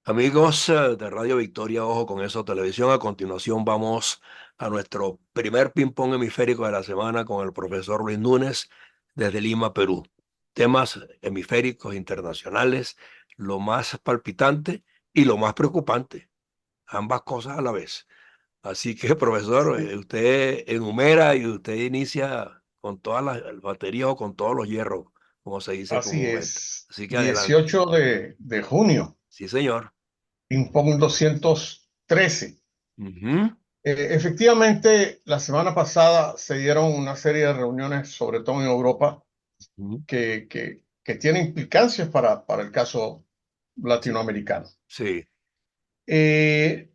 Amigos de Radio Victoria, ojo con eso, televisión. A continuación vamos a nuestro primer ping-pong hemisférico de la semana con el profesor Luis Núñez desde Lima, Perú. Temas hemisféricos internacionales, lo más palpitante y lo más preocupante, ambas cosas a la vez. Así que, profesor, Sí, usted enumera y usted inicia con todas las baterías o con todos los hierros, como se dice así comúnmente. es. Así que adelante. 18 de junio, Sí, señor. Ping-Pong 213. Ujú, Efectivamente, la semana pasada se dieron una serie de reuniones, sobre todo en Europa, ujú. que tienen implicancias para el caso Sí, latinoamericano. sí, Eh,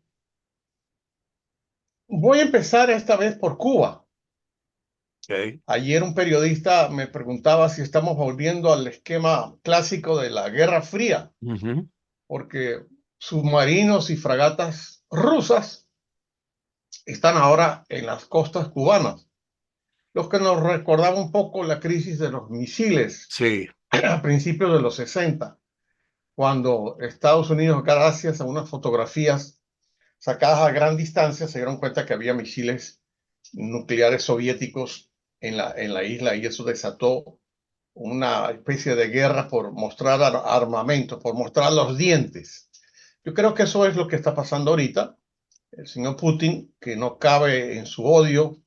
Voy a empezar esta vez por Cuba. ok. Ayer un periodista me preguntaba si estamos volviendo al esquema clásico de la Guerra Fría, Ujú, porque submarinos y fragatas rusas están ahora en las costas cubanas, los que nos recordaba un poco la crisis de los misiles sí, a principios de los 60, cuando Estados Unidos, gracias a unas fotografías sacadas a gran distancia, se dieron cuenta que había misiles nucleares soviéticos en la isla y eso desató una especie de guerra por mostrar armamento, por mostrar los dientes. Yo creo que eso es lo que está pasando ahorita. El señor Putin, que no cabe en su odio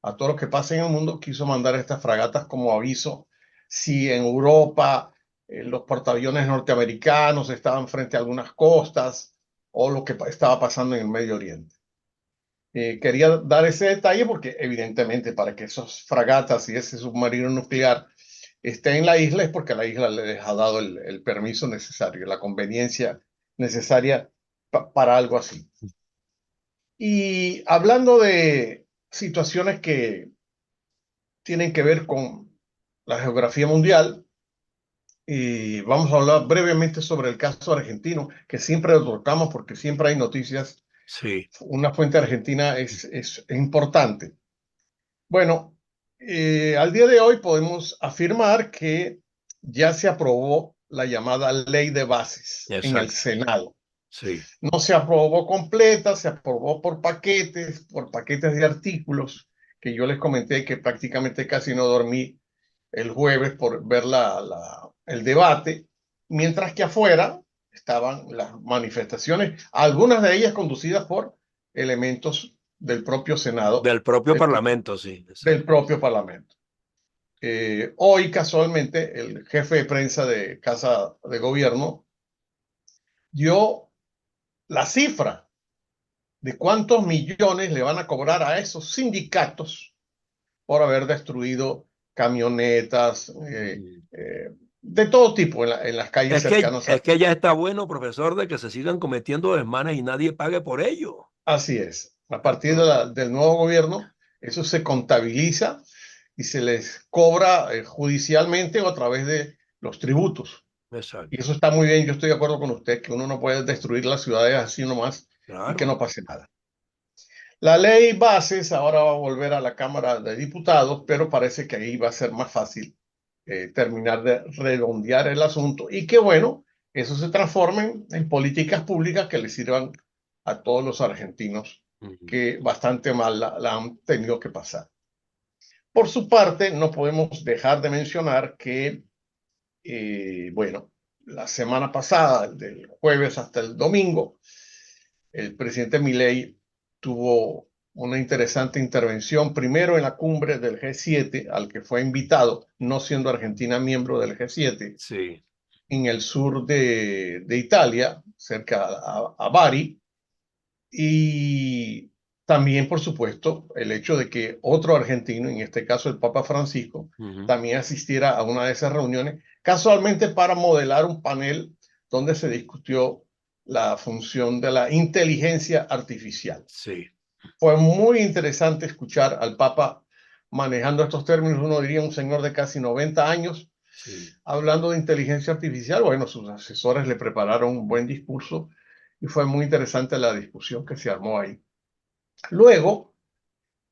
a todo lo que pasa en el mundo, quiso mandar estas fragatas como aviso si en Europa los portaaviones norteamericanos estaban frente a algunas costas o lo que estaba pasando en el Medio Oriente. Quería dar ese detalle porque evidentemente para que esas fragatas y ese submarino nuclear esté en la isla es porque la isla les ha dado el permiso necesario, la conveniencia necesaria para algo así. Y hablando de situaciones que tienen que ver con la geografía mundial, y vamos a hablar brevemente sobre el caso argentino, que siempre lo tocamos porque siempre hay noticias. sí. Una fuente argentina es importante. Bueno, al día de hoy podemos afirmar que ya se aprobó la llamada ley de bases en el Exacto. Senado. Sí. No se aprobó completa, se aprobó por paquetes de artículos que yo les comenté que prácticamente casi no dormí el jueves por ver el debate, mientras que afuera estaban las manifestaciones, algunas de ellas conducidas por elementos del propio Senado, Del propio del, Parlamento, sí. del Exacto. propio Parlamento. Hoy, casualmente, el jefe de prensa de Casa de Gobierno dio la cifra de cuántos millones le van a cobrar a esos sindicatos por haber destruido camionetas Ujú. de todo tipo en las calles cercanas Es a... que ya está bueno, profesor, de que se sigan cometiendo desmanes y nadie pague por ello. Así es. A partir de Exacto. del nuevo gobierno, eso se contabiliza y se les cobra judicialmente o a través de los tributos. Y Exacto. eso está muy bien. Yo estoy de acuerdo con usted que uno no puede destruir las ciudades así nomás y que Claro. no pase nada. La ley bases ahora va a volver a la Cámara de Diputados, pero parece que ahí va a ser más fácil terminar de redondear el asunto y que bueno, eso se transforme en políticas públicas que le sirvan a todos los argentinos Ujú. que bastante mal la han tenido que pasar. Por su parte, no podemos dejar de mencionar que, bueno, la semana pasada, del jueves hasta el domingo, el presidente Milei tuvo una interesante intervención, primero en la cumbre del G7, al que fue invitado, no siendo Argentina miembro del G7, Sí. en el sur de Italia, cerca a Bari, y también, por supuesto, el hecho de que otro argentino, en este caso el Papa Francisco, Ujú. también asistiera a una de esas reuniones, casualmente para modelar un panel donde se discutió la función de la inteligencia artificial. Sí. Fue muy interesante escuchar al Papa manejando estos términos, uno diría un señor de casi 90 años, Sí. hablando de inteligencia artificial. Bueno, sus asesores le prepararon un buen discurso y fue muy interesante la discusión que se armó ahí. Luego,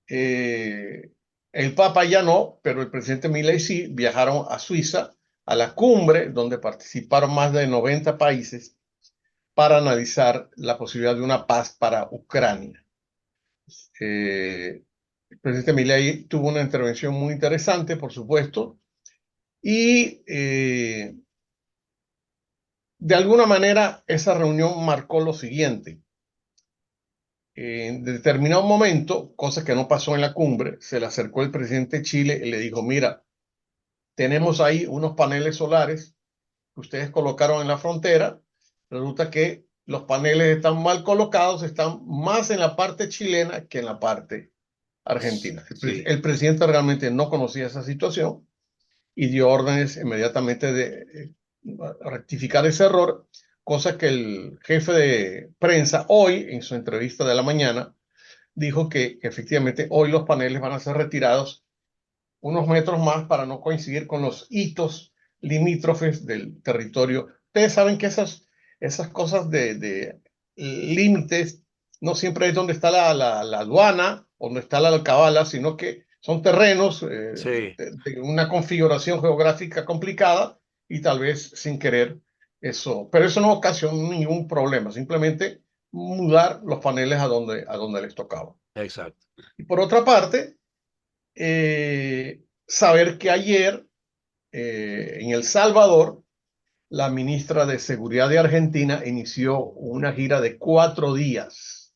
eh, el Papa ya no, pero el presidente Milei sí, viajaron a Suiza, a la cumbre, donde participaron más de 90 países, para analizar la posibilidad de una paz para Ucrania. El presidente Milei tuvo una intervención muy interesante, por supuesto, y de alguna manera esa reunión marcó lo siguiente. En determinado momento, cosa que no pasó en la cumbre, se le acercó el presidente de Chile y le dijo, mira, tenemos ahí unos paneles solares que ustedes colocaron en la frontera. Resulta que los paneles están mal colocados, están más en la parte chilena que en la parte argentina. Sí, El presidente realmente no conocía esa situación y dio órdenes inmediatamente de rectificar ese error, cosa que el jefe de prensa hoy, en su entrevista de la mañana, dijo que efectivamente hoy los paneles van a ser retirados unos metros más para no coincidir con los hitos limítrofes del territorio. Ustedes saben que esas cosas de límites no siempre es donde está la aduana o donde está la alcabala, sino que son terrenos sí, de una configuración geográfica complicada y tal vez sin querer eso. Pero eso no ocasionó ningún problema, simplemente mudar los paneles a donde les tocaba. exacto. Y por otra parte, saber que ayer en El Salvador, la ministra de Seguridad de Argentina inició una gira de 4 días,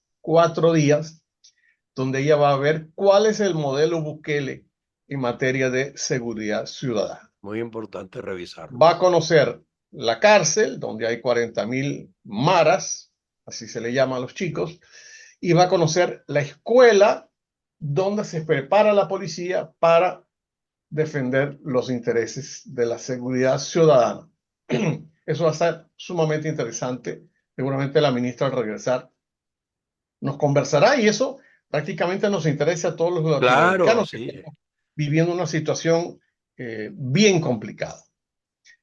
donde ella va a ver cuál es el modelo Bukele en materia de seguridad ciudadana. Muy importante revisarlo. Va a conocer la cárcel, donde hay 40.000 maras, así se le llama a los chicos, y va a conocer la escuela donde se prepara la policía para defender los intereses de la seguridad ciudadana. Eso va a ser sumamente interesante. Seguramente la ministra al regresar nos conversará y eso prácticamente nos interesa a todos los Claro, latinoamericanos que sí, estamos viviendo una situación bien complicada.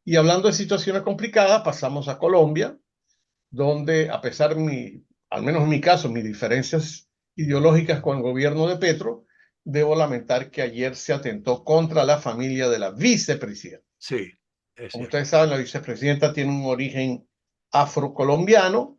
Y hablando de situaciones complicadas, pasamos a Colombia, donde a pesar de al menos en mi caso, mis diferencias ideológicas con el gobierno de Petro, debo lamentar que ayer se atentó contra la familia de la vicepresidenta. sí, es Como cierto. ustedes saben, la vicepresidenta tiene un origen afrocolombiano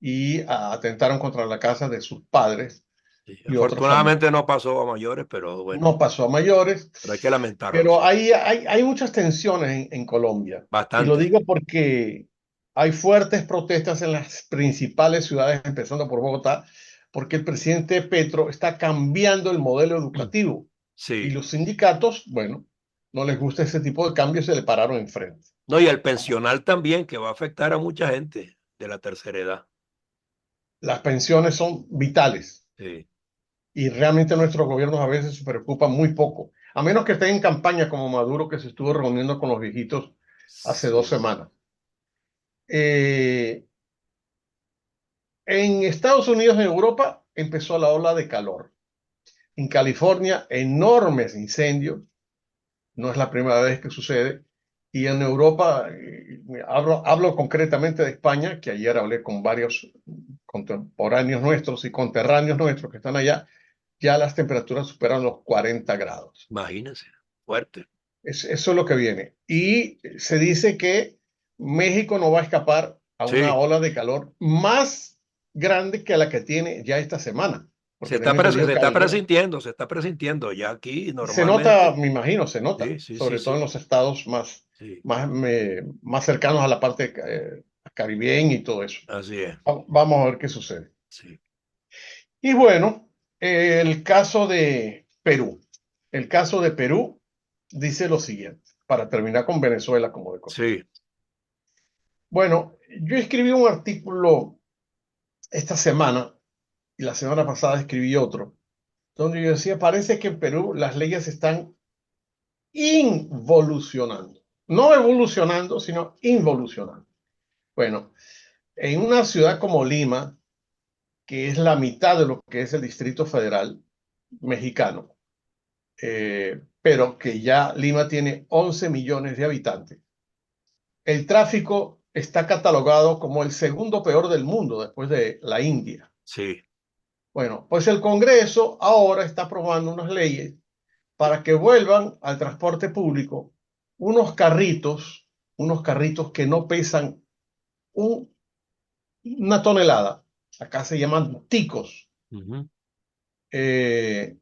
y atentaron contra la casa de sus padres Sí, y otros familiares. afortunadamente no pasó a mayores, pero bueno, No pasó a mayores, pero hay que lamentarlo, pero sí. hay muchas tensiones en Colombia. Y lo Bastante. digo porque hay fuertes protestas en las principales ciudades, empezando por Bogotá, porque el presidente Petro está cambiando el modelo educativo. Y Sí. los sindicatos, bueno, no les gusta ese tipo de cambios, se le pararon enfrente. No, y el pensional también, que va a afectar a mucha gente de la tercera edad. Las pensiones son vitales Sí. y realmente nuestros gobiernos a veces se preocupan muy poco, a menos que estén en campaña como Maduro, que se estuvo reuniendo con los viejitos hace 2 semanas. Eh, en Estados Unidos, en Europa, empezó la ola de calor. En California, enormes incendios. No es la primera vez que sucede. Y en Europa, hablo concretamente de España, que ayer hablé con varios contemporáneos nuestros y conterráneos nuestros que están allá, ya las temperaturas superan los 40 grados. Imagínense, fuerte. Eso es lo que viene. Sí. Y se dice que México no va a escapar a una Sí, ola de calor más grande que la que tiene ya esta semana, porque tengo se entendido que está algunos, presintiendo, se está presintiendo. Ya aquí se nota, normalmente. me imagino, se nota, Sí, sí, sí, sobre todo en sí. los estados más, Sí, más, más cercanos a la parte caribeña y todo eso. así es. Vamos a ver qué sucede. Sí, Y bueno, el caso de Perú. El caso de Perú dice lo siguiente, para terminar con Venezuela como de costumbre. sí, Bueno, yo escribí un artículo esta semana y la semana pasada escribí otro, donde yo decía, parece que en Perú las leyes están involucionando. No evolucionando, sino involucionando. Bueno, en una ciudad como Lima, que es la mitad de lo que es el Distrito Federal mexicano, pero que ya Lima tiene 11 millones de habitantes, el tráfico está catalogado como el segundo peor del mundo después de la India. sí. Bueno, pues el Congreso ahora está aprobando unas leyes para que vuelvan al transporte público unos carritos que no pesan un una tonelada, acá se llaman ticos, Ujú. eh,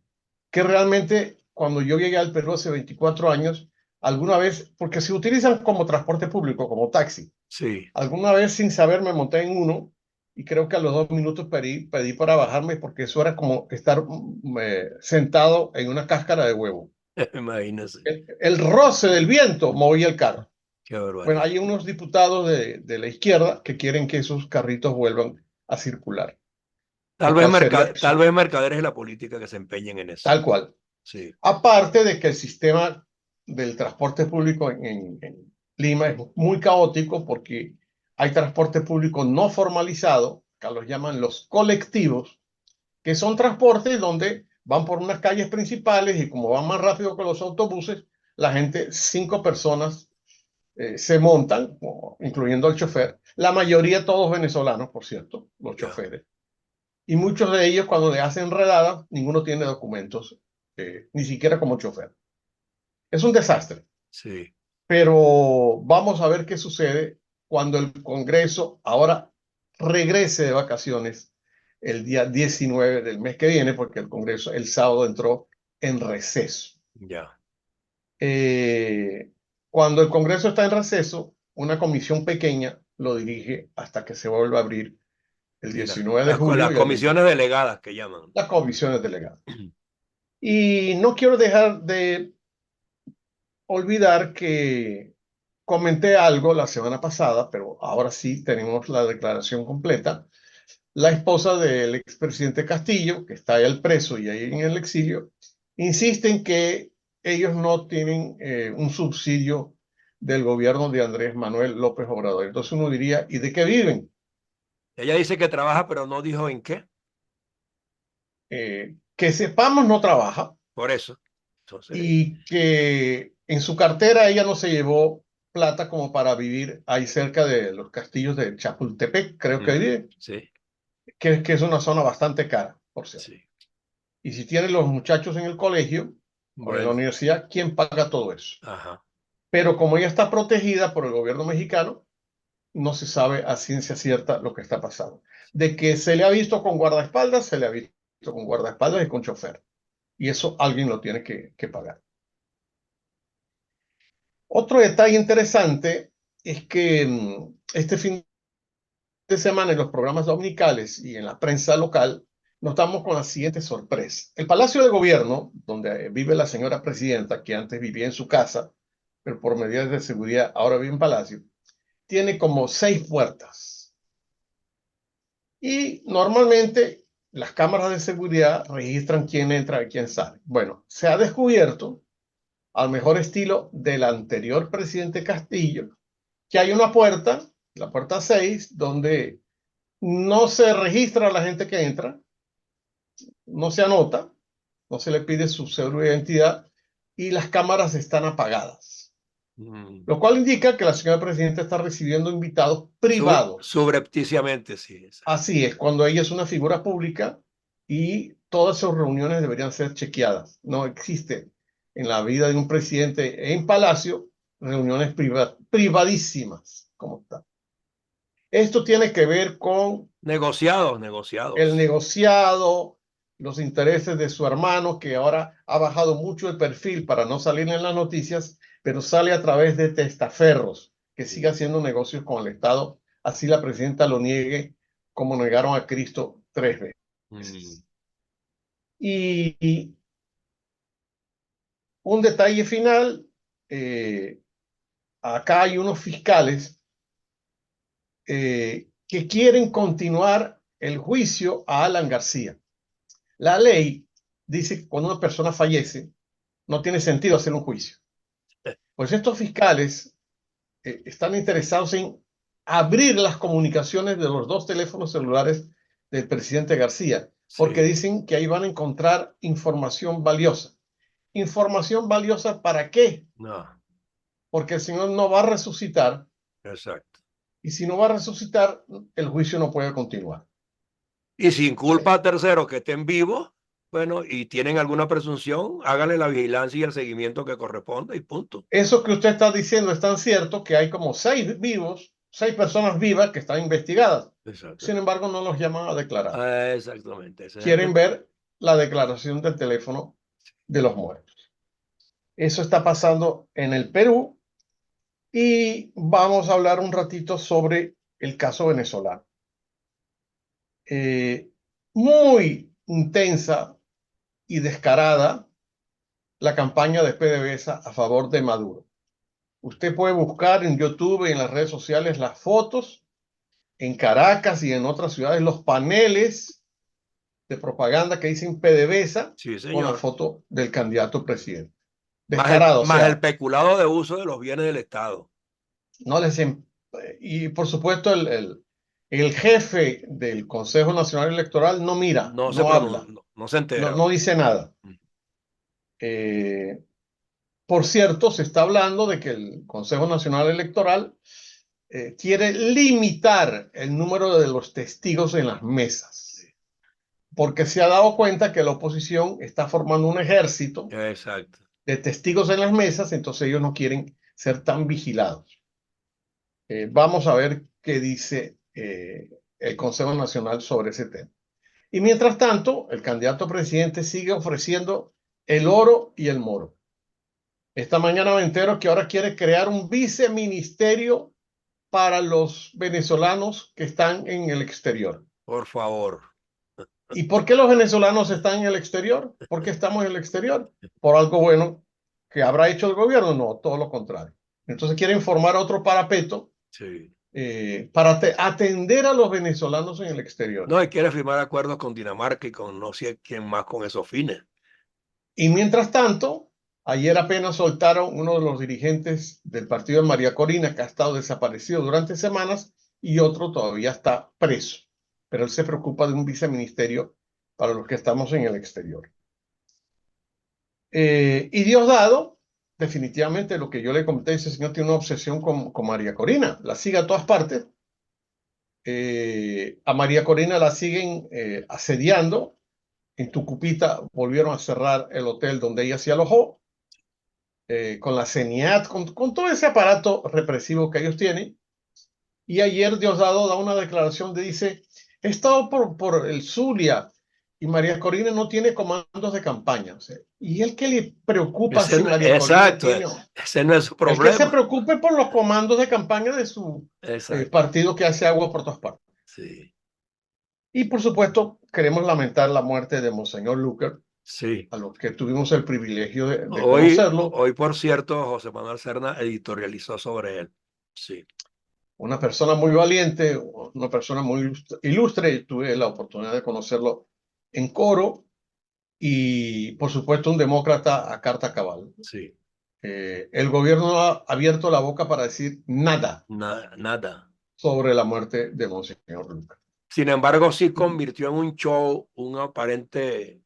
que realmente cuando yo llegué al Perú hace 24 años, alguna vez, porque se utilizan como transporte público, como taxi, Sí, alguna vez sin saber me monté en uno y creo que a los 2 minutos pedí para bajarme porque eso era como estar sentado en una cáscara de huevo. imagínese, El roce del viento movía el carro. qué Bueno, barbaridad. hay unos diputados de la izquierda que quieren que esos carritos vuelvan a circular, lo cual sería Tal vez mercaderes de la política que se empeñen en eso. tal cual. Sí, Aparte de que el sistema del transporte público en Lima es muy caótico porque hay transporte público no formalizado, que los llaman los colectivos, que son transportes donde van por unas calles principales y como van más rápido que los autobuses, la gente, 5 personas se montan, incluyendo el chofer, la mayoría todos venezolanos, por cierto, los ya, choferes, y muchos de ellos cuando le hacen redada, ninguno tiene documentos, ni siquiera como chofer. Es un desastre, sí. pero vamos a ver qué sucede cuando el Congreso ahora regrese de vacaciones el día 19 del mes que viene, porque el Congreso el sábado entró en receso. Ya. Eh, Cuando el Congreso está en receso, una comisión pequeña lo dirige hasta que se vuelva a abrir el Sí, 19 de las julio y el 20, comisiones delegadas que llaman. las comisiones delegadas. Y no quiero dejar de olvidar que comenté algo la semana pasada, pero ahora sí tenemos la declaración completa. La esposa del expresidente Castillo, que está ahí al preso y ahí en el exilio, insiste en que ellos no tienen un subsidio del gobierno de Andrés Manuel López Obrador. Entonces uno diría, ¿y de qué viven? Ella dice que trabaja, pero no dijo en qué. Que sepamos no trabaja Por eso. Entonces, y que en su cartera ella no se llevó plata como para vivir ahí cerca de los castillos de Chapultepec, creo que ujú, vive, sí, que es una zona bastante cara, por cierto. sí. Y si tiene los muchachos en el colegio o en la Bueno, universidad, ¿quién paga todo eso? ajá. Pero como ella está protegida por el gobierno mexicano, no se sabe a ciencia cierta lo que está pasando. De que se le ha visto con guardaespaldas, se le ha visto con guardaespaldas y con chofer. Y eso alguien lo tiene que pagar. Otro detalle interesante es que este fin de semana en los programas dominicales y en la prensa local nos damos con la siguiente sorpresa. El Palacio de Gobierno, donde vive la señora presidenta, que antes vivía en su casa, pero por medidas de seguridad ahora vive en Palacio, tiene como 6 puertas. Y normalmente las cámaras de seguridad registran quién entra y quién sale. Bueno, se ha descubierto, al mejor estilo del anterior presidente Castillo, que hay una puerta, la puerta 6, donde no se registra a la gente que entra, no se anota, no se le pide su cédula de identidad y las cámaras están apagadas. Mm. Lo cual indica que la señora presidenta está recibiendo invitados privados. Subrepticiamente, sí. Así es, cuando ella es una figura pública y todas sus reuniones deberían ser chequeadas. No existe en la vida de un presidente en Palacio reuniones privadísimas como tal. Esto tiene que ver con Negociados, el negociados. negociado, los intereses de su hermano, que ahora ha bajado mucho el perfil para no salir en las noticias, pero sale a través de testaferros, que sigue Mm, haciendo negocios con el Estado, así la presidenta lo niegue, como negaron a Cristo 3 veces. mm, Y un detalle final, eh, acá hay unos fiscales que quieren continuar el juicio a Alan García. La ley dice que cuando una persona fallece, no tiene sentido hacer un juicio. Pues estos fiscales están interesados en abrir las comunicaciones de los 2 teléfonos celulares del presidente García, porque sí, dicen que ahí van a encontrar información valiosa. ¿Información valiosa para qué? no, Porque el Señor no va a resucitar exacto. y si no va a resucitar, el juicio no puede continuar. Y sin culpa a terceros que estén vivos, bueno, y tienen alguna presunción, háganle la vigilancia y el seguimiento que corresponde y punto. Eso que usted está diciendo es tan cierto que hay como 6 vivos 6 personas vivas que están investigadas. Exacto. Sin embargo, no los llaman a declarar. Exactamente. Ese es el Quieren ver la declaración del teléfono de los muertos. Eso está pasando en el Perú y vamos a hablar un ratito sobre el caso venezolano. Muy intensa y descarada la campaña de PDVSA a favor de Maduro. Usted puede buscar en YouTube y en las redes sociales las fotos en Caracas y en otras ciudades, los paneles de propaganda que dicen PDVSA Sí, con la señor. foto del candidato presidente. Descarado, o Más el sea, peculado de uso de los bienes del Estado. no les... Y por supuesto el jefe del Consejo Nacional Electoral no mira, No se no habla, no, no se no, entera. no dice nada. Eh, por cierto, se está hablando de que el Consejo Nacional Electoral quiere limitar el número de los testigos en las mesas, porque se ha dado cuenta que la oposición está formando un ejército Exacto. de testigos en las mesas, entonces ellos no quieren ser tan vigilados. Vamos a ver qué dice el Consejo Nacional sobre ese tema. Y mientras tanto, el candidato presidente sigue ofreciendo el oro y el moro. Esta mañana me entero que ahora quiere crear un viceministerio para los venezolanos que están en el exterior. Por favor. ¿Y por qué los venezolanos están en el exterior? ¿Por qué estamos en el exterior? ¿Por algo bueno que habrá hecho el gobierno? No, todo lo contrario. Entonces quieren formar otro parapeto Sí. para atender a los venezolanos en el exterior. No, y quiere firmar acuerdos con Dinamarca y con no sé quién más con esos fines. Y mientras tanto, ayer apenas soltaron uno de los dirigentes del partido de María Corina, que ha estado desaparecido durante semanas, y otro todavía está preso. Pero él se preocupa de un viceministerio para los que estamos en el exterior. Y Diosdado, definitivamente lo que yo le comenté, ese señor tiene una obsesión con María Corina, la sigue a todas partes. A María Corina la siguen asediando. En Tucupita volvieron a cerrar el hotel donde ella se alojó, con la CENIAT, con todo ese aparato represivo que ellos tienen. Y ayer Diosdado da una declaración de dice, he estado por el Zulia y María Corina no tiene comandos de campaña. O sea, ¿y él qué le preocupa si María Corina Exacto, tiene? ese no es su El que se problema. preocupe por los comandos de campaña de su Exacto. partido que hace agua por todas partes. Sí, Y por supuesto, queremos lamentar la muerte de Monseñor Lucar, sí. a los que tuvimos el privilegio de conocerlo. Hoy, por cierto, José Manuel Serna editorializó sobre él. Sí, Una persona muy valiente, una persona muy ilustre. Tuve la oportunidad de conocerlo en Coro y, por supuesto, un demócrata a carta cabal. sí. El gobierno ha abierto la boca para decir nada Nada. sobre la muerte de Monseñor Lucar. Sin embargo, sí convirtió en un show, un aparente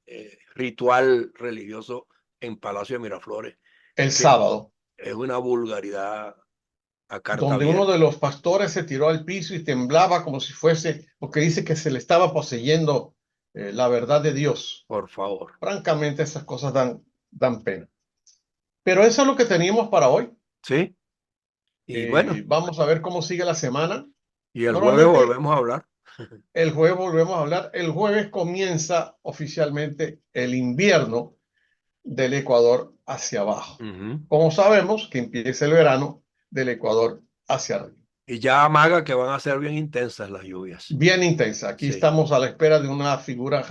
ritual religioso en Palacio de Miraflores, El que sábado, es una vulgaridad a carta donde uno de abierta. los pastores se tiró al piso y temblaba como si fuese, porque dice que se le estaba poseyendo la verdad de Dios. Por favor. Francamente, esas cosas dan pena. Pero eso es lo que teníamos para hoy. Sí, y bueno, Vamos a ver cómo sigue la semana. y el jueves Normalmente volvemos a hablar. el jueves volvemos a hablar. El jueves comienza oficialmente el invierno del Ecuador hacia abajo. Ujú. Como sabemos que empieza el verano del Ecuador hacia arriba. Y ya amaga que van a ser bien intensas las lluvias. Bien intensa. Aquí Sí, estamos a la espera de una figura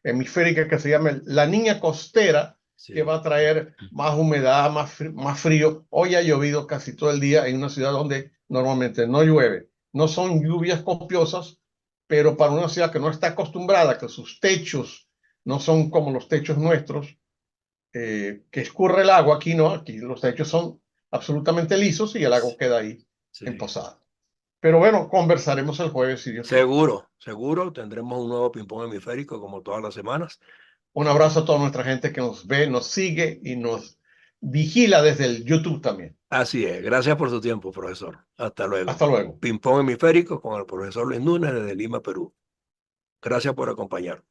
hemisférica que se llama la niña costera, que sí. va a traer más humedad, más frío. Hoy ha llovido casi todo el día en una ciudad donde normalmente no llueve. No son lluvias copiosas, pero para una ciudad que no está acostumbrada, que sus techos no son como los techos nuestros, que escurre el agua, aquí no, aquí los techos son absolutamente lisos y el agua queda ahí en Sí. posada. Pero bueno, conversaremos el jueves si Dios quiere. Seguro, seguro. Tendremos un nuevo ping-pong hemisférico como todas las semanas. Un abrazo a toda nuestra gente que nos ve, nos sigue y nos vigila desde el YouTube también. Así es. Gracias por su tiempo, profesor. Hasta luego. Hasta luego. Ping-pong hemisférico con el profesor Luis Núñez desde Lima, Perú. Gracias por acompañarnos.